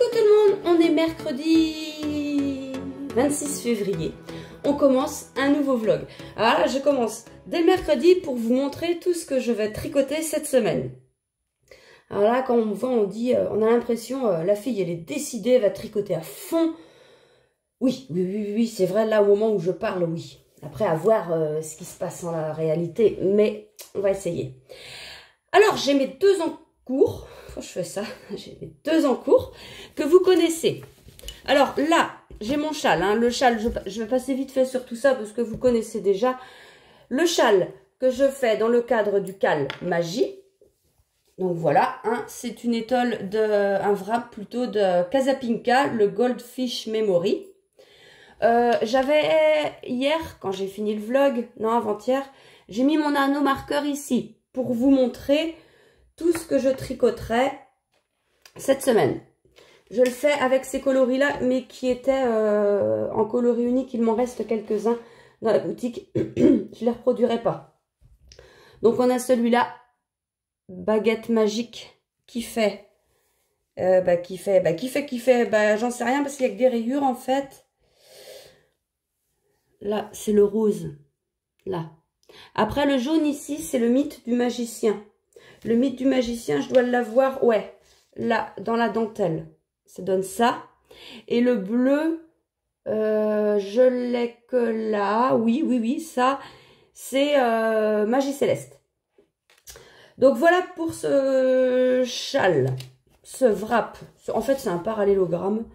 Coucou tout le monde, on est mercredi 26 février. On commence un nouveau vlog. Alors là, je commence dès le mercredi pour vous montrer tout ce que je vais tricoter cette semaine. Alors là, quand on me voit, on dit, on a l'impression, la fille, elle est décidée, elle va tricoter à fond. Oui, c'est vrai, là, au moment où je parle, oui. Après, à voir ce qui se passe en la réalité, mais on va essayer. Alors, j'ai mes deux en cours. Faut que je fais ça. J'ai mes deux en cours que vous connaissez. Alors là, j'ai mon châle. Hein. Le châle, je vais passer vite fait sur tout ça parce que vous connaissez déjà. Le châle que je fais dans le cadre du Cal Magie. Donc voilà, hein, c'est une étole, un wrap plutôt de Casapinka, le Goldfish Memory. J'avais hier, quand j'ai fini le vlog, non avant-hier, j'ai mis mon anneau marqueur ici pour vous montrer tout ce que je tricoterai cette semaine. Je le fais avec ces coloris-là, mais qui étaient en coloris unique. Il m'en reste quelques-uns dans la boutique. Je ne les reproduirai pas. Donc on a celui-là, baguette magique, qui fait, j'en sais rien parce qu'il y a que des rayures en fait. Là, c'est le rose. Là. Après, le jaune ici, c'est le mythe du magicien. Le mythe du magicien, je dois l'avoir, ouais, là, dans la dentelle. Ça donne ça. Et le bleu, je l'ai que là. Oui, ça, c'est Magie Céleste. Donc, voilà pour ce châle, ce wrap. En fait, c'est un parallélogramme.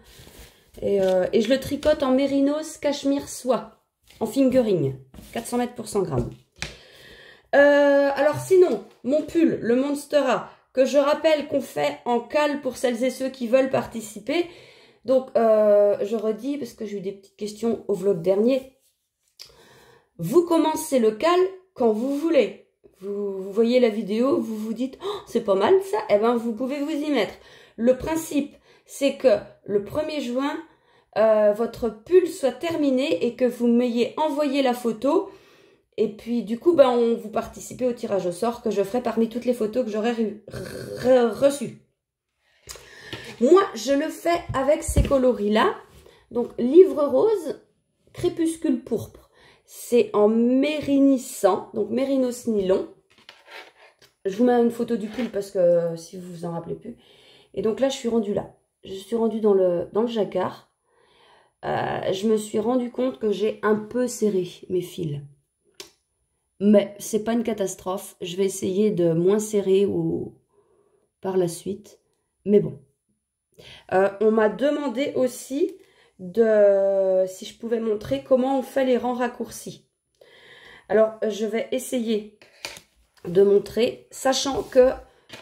Et je le tricote en mérinos cachemire soie, en fingering, 400 mètres pour 100 grammes. Alors sinon, mon pull, le Monstera, que je rappelle qu'on fait en cale pour celles et ceux qui veulent participer. Donc, je redis, parce que j'ai eu des petites questions au vlog dernier. Vous commencez le cale quand vous voulez. Vous voyez la vidéo, vous vous dites, oh, c'est pas mal ça. Eh bien, vous pouvez vous y mettre. Le principe, c'est que le 1er juin, votre pull soit terminé et que vous m'ayez envoyé la photo. Et puis, du coup, vous participez au tirage au sort que je ferai parmi toutes les photos que j'aurai reçues. Moi, je le fais avec ces coloris-là. Donc, livre rose, crépuscule pourpre. C'est en mérinissant, donc mérinos nylon. Je vous mets une photo du pull parce que si vous vous en rappelez plus. Et donc là, je suis rendue là. Je suis rendue dans le jacquard. Je me suis rendu compte que j'ai un peu serré mes fils. Mais c'est pas une catastrophe. Je vais essayer de moins serrer par la suite. Mais bon. On m'a demandé aussi si je pouvais montrer comment on fait les rangs raccourcis. Alors, je vais essayer de montrer, sachant que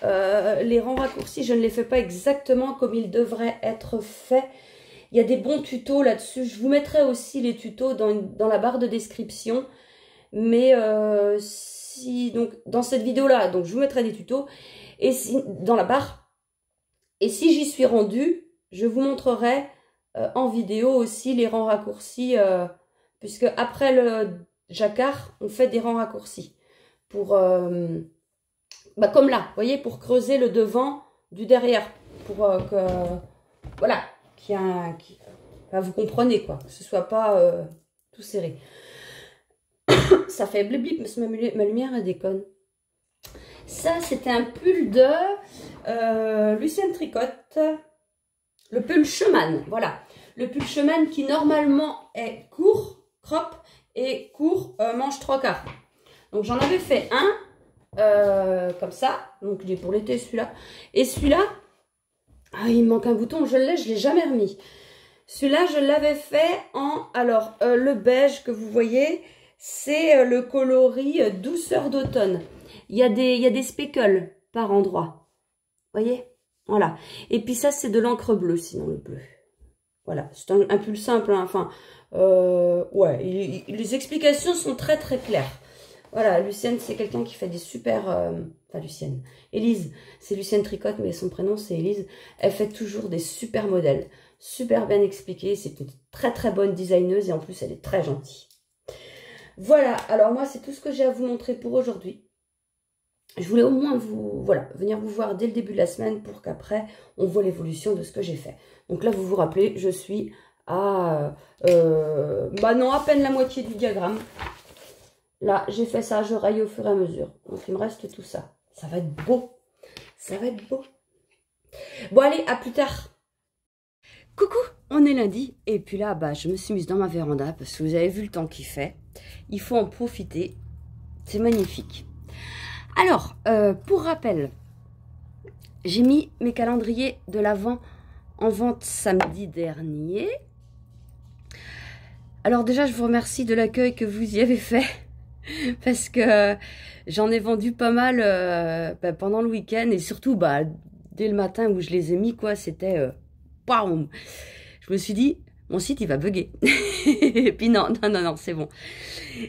les rangs raccourcis, je ne les fais pas exactement comme ils devraient être faits. Il y a des bons tutos là-dessus. Je vous mettrai aussi les tutos dans la barre de description. Mais donc dans cette vidéo-là, donc je vous mettrai des tutos et dans la barre. Et si j'y suis rendue, je vous montrerai en vidéo aussi les rangs raccourcis, puisque après le jacquard, on fait des rangs raccourcis pour, comme là, vous voyez, pour creuser le devant du derrière, pour que, voilà, vous comprenez quoi, que ce soit pas tout serré. Ça fait blip blip, mais ma lumière elle déconne. Ça, c'était un pull de Lucienne Tricotte. Le pull Chemin, voilà. Le pull Chemin qui normalement est court, crop, et court, manche 3/4. Donc j'en avais fait un, comme ça. Donc il est pour l'été celui-là. Et celui-là, ah, il me manque un bouton, je l'ai jamais remis. Celui-là, je l'avais fait en, alors, le beige que vous voyez, c'est le coloris douceur d'automne. Il y a des speckles par endroit. Vous voyez? Voilà. Et puis ça, c'est de l'encre bleue, sinon le bleu. Voilà. C'est un pull simple. Hein. Enfin, ouais. Les explications sont très très claires. Voilà. Lucienne, c'est quelqu'un qui fait des super... enfin, Lucienne. Élise, c'est Lucienne Tricotte, mais son prénom, c'est Élise. Elle fait toujours des super modèles. Super bien expliqués. C'est une très très bonne designeuse et en plus, elle est très gentille. Voilà, alors moi c'est tout ce que j'ai à vous montrer pour aujourd'hui. je voulais au moins voilà, venir vous voir dès le début de la semaine pour qu'après, on voit l'évolution de ce que j'ai fait. Donc là, vous vous rappelez, je suis à, bah non, à peine la moitié du diagramme. Là, j'ai fait ça, je raille au fur et à mesure. Donc, il me reste tout ça. Ça va être beau. Ça va être beau. Bon, allez, à plus tard. Coucou, on est lundi. Et puis là, bah, je me suis mise dans ma véranda parce que vous avez vu le temps qu'il fait. Il faut en profiter. C'est magnifique. Alors, pour rappel, j'ai mis mes calendriers de l'Avent en vente samedi dernier. Alors déjà, je vous remercie de l'accueil que vous y avez fait. Parce que j'en ai vendu pas mal pendant le week-end et surtout dès le matin où je les ai mis, quoi, c'était PAM. Je me suis dit, mon site il va bugger. Et puis non, c'est bon.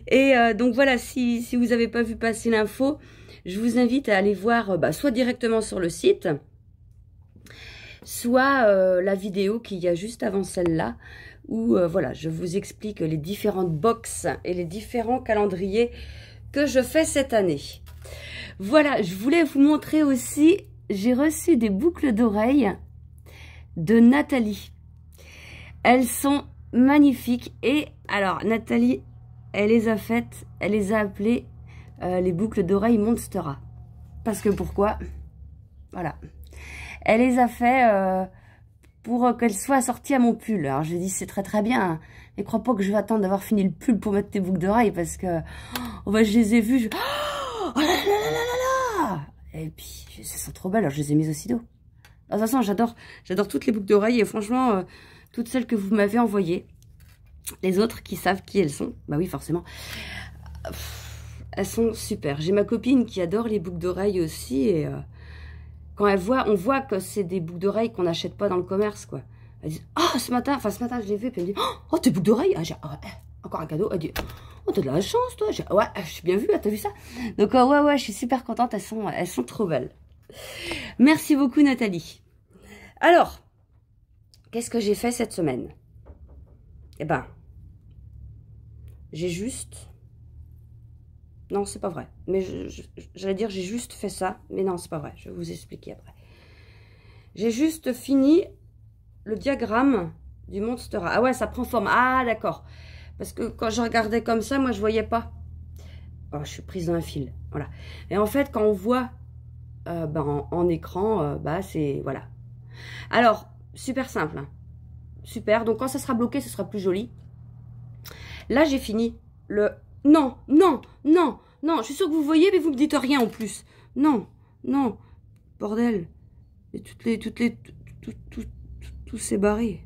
Et donc voilà, si vous n'avez pas vu passer l'info, je vous invite à aller voir soit directement sur le site, soit la vidéo qu'il y a juste avant celle-là, où voilà, je vous explique les différentes box et les différents calendriers que je fais cette année. Voilà, je voulais vous montrer aussi, j'ai reçu des boucles d'oreilles de Nathalie. Elles sont magnifiques et alors Nathalie, elle les a faites, elle les a appelées les boucles d'oreilles Monstera. Parce que pourquoi? Voilà. Elle les a fait pour qu'elle soit assortie à mon pull. Alors je dis c'est très bien, hein, mais crois pas que je vais attendre d'avoir fini le pull pour mettre tes boucles d'oreilles parce que je les ai vues, oh là là là là là. Et puis elles sont trop belles, alors je les ai mises aussitôt. De toute façon j'adore toutes les boucles d'oreilles et franchement toutes celles que vous m'avez envoyées. Les autres qui savent qui elles sont, bah oui forcément, elles sont super. J'ai ma copine qui adore les boucles d'oreilles aussi et quand elle voit, on voit que c'est des boucles d'oreilles qu'on n'achète pas dans le commerce, quoi. Elle dit, oh, ce matin je l'ai vu, puis elle me dit, oh, tes boucles d'oreilles, encore un cadeau. Elle dit, oh, t'as de la chance, toi. Ouais, je suis bien vue, t'as vu ça? Donc, ouais, je suis super contente, elles sont trop belles. Merci beaucoup, Nathalie. Alors, qu'est-ce que j'ai fait cette semaine? Eh ben, j'ai juste... Non, c'est pas vrai. Mais j'allais dire j'ai juste fait ça. Mais non, c'est pas vrai. Je vais vous expliquer après. J'ai juste fini le diagramme du Monstera. Ah ouais, ça prend forme. Ah, d'accord. Parce que quand je regardais comme ça, moi, je voyais pas. Oh, je suis prise dans un fil. Voilà. Et en fait, quand on voit en écran, c'est... Voilà. Alors, super simple. Hein. Super. Donc, quand ça sera bloqué, ce sera plus joli. Là, j'ai fini le... Non, je suis sûre que vous voyez, mais vous me dites rien en plus. Non, bordel. Et tout s'est barré.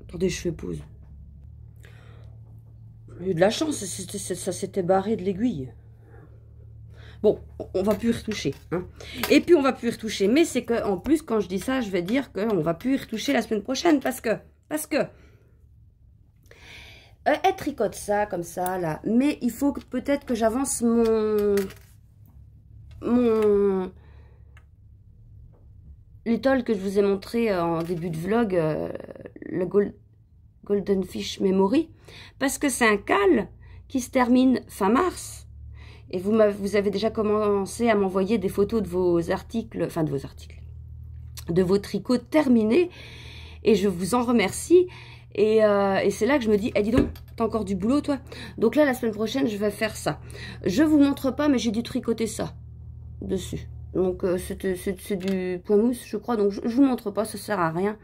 Attendez, je fais pause. J'ai eu de la chance, ça s'était barré de l'aiguille. Bon, on va plus y retoucher. Hein. Et puis, on va plus y retoucher. Mais c'est que, en plus, quand je dis ça, je vais dire qu'on va plus y retoucher la semaine prochaine. Parce que elle tricote ça, comme ça, là. Mais il faut peut-être que j'avance l'étole que je vous ai montré en début de vlog, le Golden Fish Memory. Parce que c'est un cal qui se termine fin mars. Et vous avez déjà commencé à m'envoyer des photos de vos articles, de vos tricots terminés. Et je vous en remercie. Et c'est là que je me dis, dis donc, t'as encore du boulot, toi. Donc là, la semaine prochaine, je vais faire ça. Je vous montre pas, mais j'ai dû tricoter ça dessus. Donc, c'est du point mousse, je crois. Donc, je vous montre pas, ça sert à rien.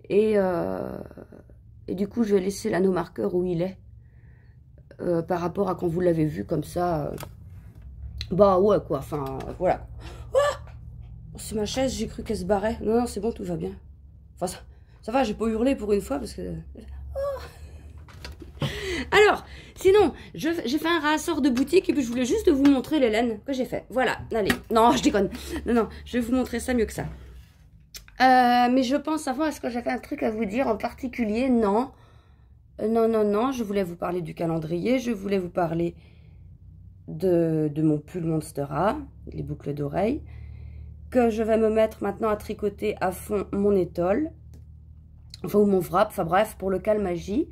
Et du coup, je vais laisser l'anneau marqueur où il est. Par rapport à quand vous l'avez vu, comme ça. Ouais, quoi. Enfin, voilà. Ah, c'est ma chaise, j'ai cru qu'elle se barrait. Non, c'est bon, tout va bien. Enfin, ça va, j'ai pas hurlé pour une fois parce que... Oh. Alors, sinon, j'ai fait un rassort de boutique et puis je voulais juste vous montrer les laines que j'ai fait. Voilà, allez. Non, je déconne. Non, je vais vous montrer ça mieux que ça. Mais je pense savoir, est-ce que j'avais un truc à vous dire en particulier? Non. Non, je voulais vous parler du calendrier. Je voulais vous parler de mon pull Monstera, les boucles d'oreilles, que je vais me mettre maintenant à tricoter à fond mon étole. Enfin, ou mon wrap, enfin bref, pour le cal magie.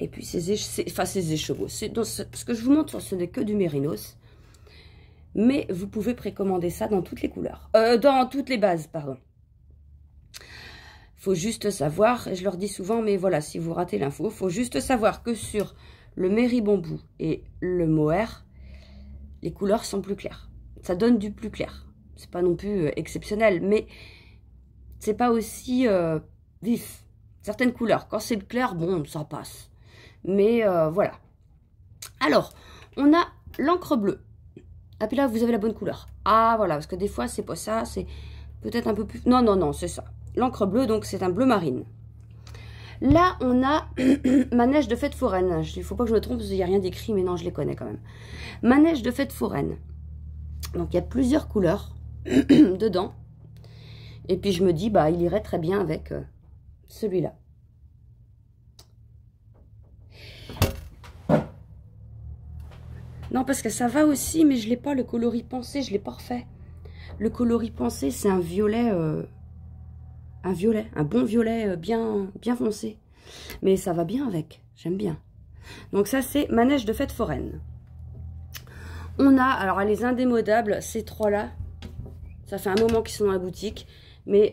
Et puis ces écheveaux. Ce que je vous montre, ce n'est que du mérinos. Mais vous pouvez précommander ça dans toutes les couleurs. Dans toutes les bases, pardon. Faut juste savoir, et je leur dis souvent, mais voilà, si vous ratez l'info, faut juste savoir que sur le Mary Bamboo et le Mohair, les couleurs sont plus claires. Ça donne du plus clair. C'est pas non plus exceptionnel, mais c'est pas aussi vif. Certaines couleurs, quand c'est clair, bon, ça passe. Mais voilà. Alors, on a l'encre bleue. Ah, puis là, vous avez la bonne couleur. Ah, voilà, parce que des fois, c'est pas ça, c'est peut-être un peu plus... Non, non, non, c'est ça. L'encre bleue, donc, c'est un bleu marine. Là, on a ma neige de fête foraine. Il ne faut pas que je me trompe, parce qu'il n'y a rien d'écrit, mais non, je les connais quand même. Ma neige de fête foraine. Donc, il y a plusieurs couleurs dedans. Et puis, je me dis, bah, il irait très bien avec celui-là. Non, parce que ça va aussi, mais je l'ai pas, le coloris pensé, je l'ai pas refait. Le coloris pensé, c'est un violet, un bon violet bien foncé. Mais ça va bien avec, j'aime bien. Donc ça, c'est ma neige de fête foraine. On a, alors les indémodables, ces trois-là, ça fait un moment qu'ils sont dans la boutique, mais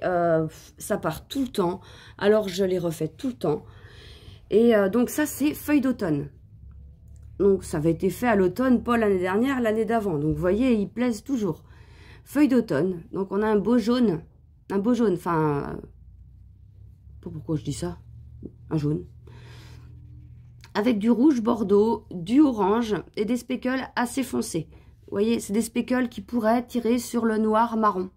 ça part tout le temps. Alors je les refais tout le temps. Et donc ça, c'est feuille d'automne. Donc, ça avait été fait à l'automne, pas l'année dernière, l'année d'avant. Donc, vous voyez, ils plaisent toujours. Feuille d'automne. Donc, on a un beau jaune. Enfin... Pas pourquoi je dis ça. Un jaune. Avec du rouge bordeaux, du orange et des speckles assez foncés. Vous voyez, c'est des speckles qui pourraient tirer sur le noir marron.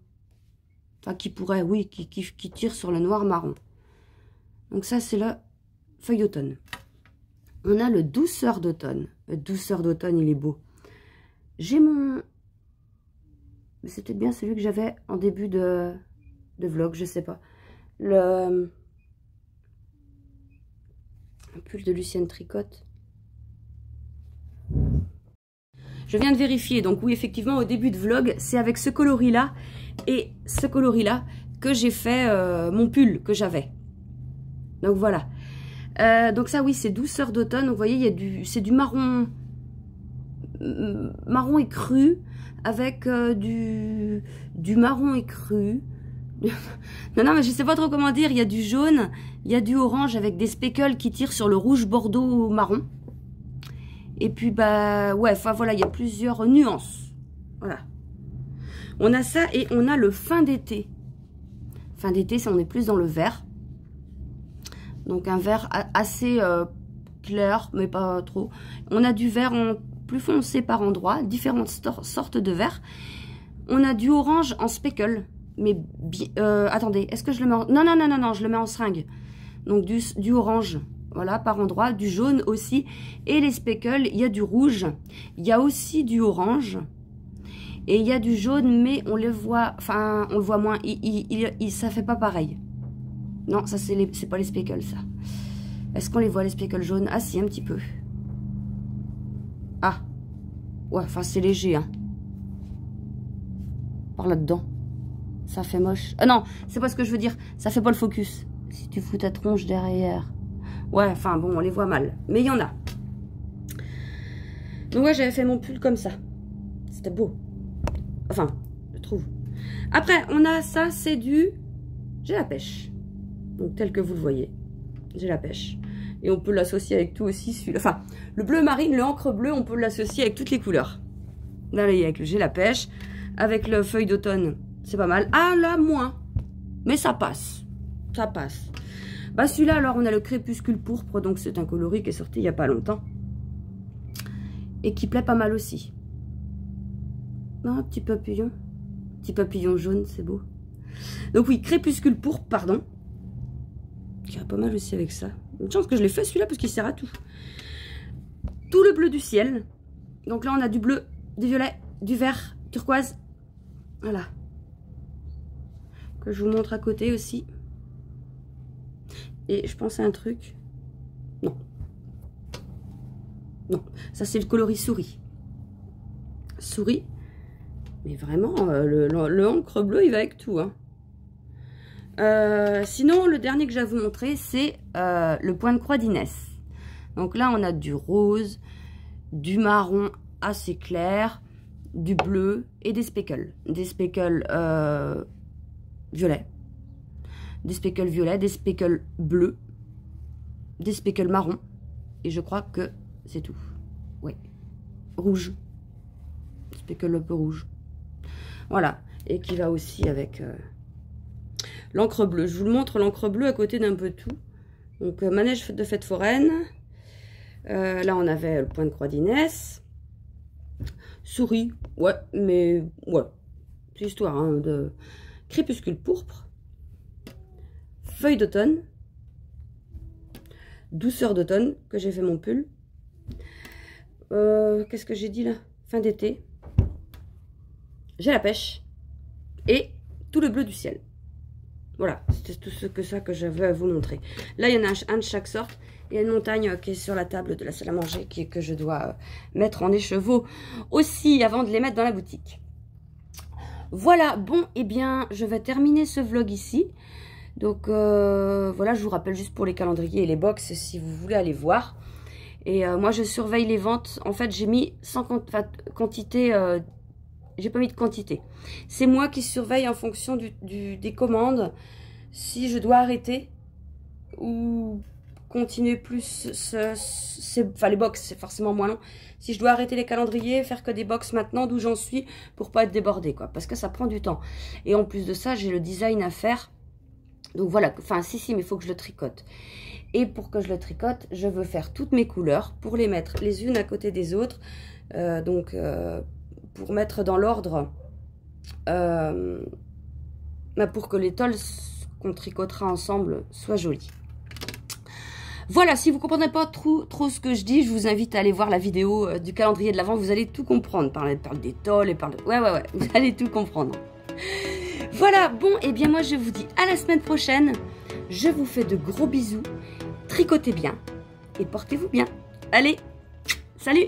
Enfin, qui pourraient, oui, qui tirent sur le noir marron. Donc, ça, c'est la feuille d'automne. On a le douceur d'automne. Le douceur d'automne, il est beau. J'ai mon... Mais c'était bien celui que j'avais en début de vlog, je sais pas. Un pull de Lucienne Tricotte. Je viens de vérifier. Donc oui, effectivement, au début de vlog, c'est avec ce coloris-là et ce coloris-là que j'ai fait mon pull que j'avais. Donc voilà. Donc ça oui, c'est douceur d'automne. Vous voyez, c'est du marron écru avec du marron écru. non, mais je sais pas trop comment dire. Il y a du jaune, il y a du orange avec des speckles qui tirent sur le rouge bordeaux marron. Et puis bah ouais, enfin voilà, il y a plusieurs nuances. Voilà. On a ça et on a le fin d'été. Fin d'été, ça on est plus dans le vert. Donc un vert assez clair, mais pas trop. On a du vert en plus foncé par endroits, différentes sortes de vert. On a du orange en speckle. Mais attendez, est-ce que je le mets en... Non, je le mets en seringue. Donc du orange, voilà, par endroits. Du jaune aussi. Et les speckles, il y a du rouge. Il y a aussi du orange. Et il y a du jaune, mais on le voit... Enfin, on le voit moins. Ça fait pas pareil. Non, ça c'est pas les speckles, ça. Est-ce qu'on les voit, les speckles jaunes? Ah si, un petit peu. Ah. Ouais, enfin c'est léger, hein. Par là-dedans. Ça fait moche. Ah non, c'est pas ce que je veux dire. Ça fait pas le focus. Si tu fous ta tronche derrière. Ouais, enfin bon, on les voit mal. Mais il y en a. Donc ouais, j'avais fait mon pull comme ça. C'était beau. Enfin, je trouve. Après, on a ça, c'est du... J'ai la pêche. Donc tel que vous le voyez. J'ai la pêche. Et on peut l'associer avec tout aussi. Celui-là. Enfin, le bleu marine, le encre bleue, on peut l'associer avec toutes les couleurs. Là, avec le j'ai la pêche. Avec le feuille d'automne, c'est pas mal. Ah là, moins. Mais ça passe. Ça passe. Bah celui-là, alors, on a le crépuscule pourpre. Donc c'est un coloris qui est sorti il n'y a pas longtemps. Et qui plaît pas mal aussi. Non, un petit papillon. Petit papillon jaune, c'est beau. Donc oui, crépuscule pourpre, pardon. Qui irait pas mal aussi avec ça. Une chance que je l'ai fait celui-là parce qu'il sert à tout. Tout le bleu du ciel. Donc là, on a du bleu, du violet, du vert, turquoise. Voilà. Que je vous montre à côté aussi. Et je pense à un truc. Non. Non. Ça, c'est le coloris souris. Souris. Mais vraiment, le encre bleu, il va avec tout. Hein. Sinon, le dernier que je vais vous montrer, c'est le point de croix d'Inès. Donc là, on a du rose, du marron assez clair, du bleu et des speckles. Des speckles violets, des speckles violets, des speckles bleus, des speckles marrons. Et je crois que c'est tout. Oui. Rouge. Speckle un peu rouge. Voilà. Et qui va aussi avec l'encre bleue. Je vous le montre, l'encre bleue à côté d'un peu tout. Donc, manège de fête foraine. Là, on avait le point de croix d'Inès. Souris, ouais, mais ouais. C'est histoire hein, de crépuscule pourpre. Feuille d'automne. Douceur d'automne, que j'ai fait mon pull. Qu'est-ce que j'ai dit là? Fin d'été. J'ai la pêche. Et tout le bleu du ciel. Voilà, c'était tout ce que ça que je veux vous montrer. Là, il y en a un de chaque sorte. Il y a une montagne qui est sur la table de la salle à manger que je dois mettre en écheveau aussi avant de les mettre dans la boutique. Voilà, bon, eh bien, je vais terminer ce vlog ici. Donc, voilà, je vous rappelle juste pour les calendriers et les box si vous voulez aller voir. Et moi, je surveille les ventes. En fait, j'ai mis sans quantité... j'ai pas mis de quantité. C'est moi qui surveille en fonction des commandes. Si je dois arrêter ou continuer plus, enfin les box c'est forcément moins long. Si je dois arrêter les calendriers, faire que des box maintenant d'où j'en suis pour pas être débordée quoi, parce que ça prend du temps. Et en plus de ça, j'ai le design à faire. Donc voilà, enfin si mais il faut que je le tricote. Et pour que je le tricote, je veux faire toutes mes couleurs pour les mettre les unes à côté des autres. Pour mettre dans l'ordre, pour que les tolls qu'on tricotera ensemble soient jolies. Voilà, si vous ne comprenez pas trop ce que je dis, je vous invite à aller voir la vidéo du calendrier de l'Avent. Vous allez tout comprendre. Parle des tolls et parle de... Ouais, vous allez tout comprendre. Voilà, bon, et bien moi je vous dis à la semaine prochaine. Je vous fais de gros bisous. Tricotez bien et portez-vous bien. Allez, salut!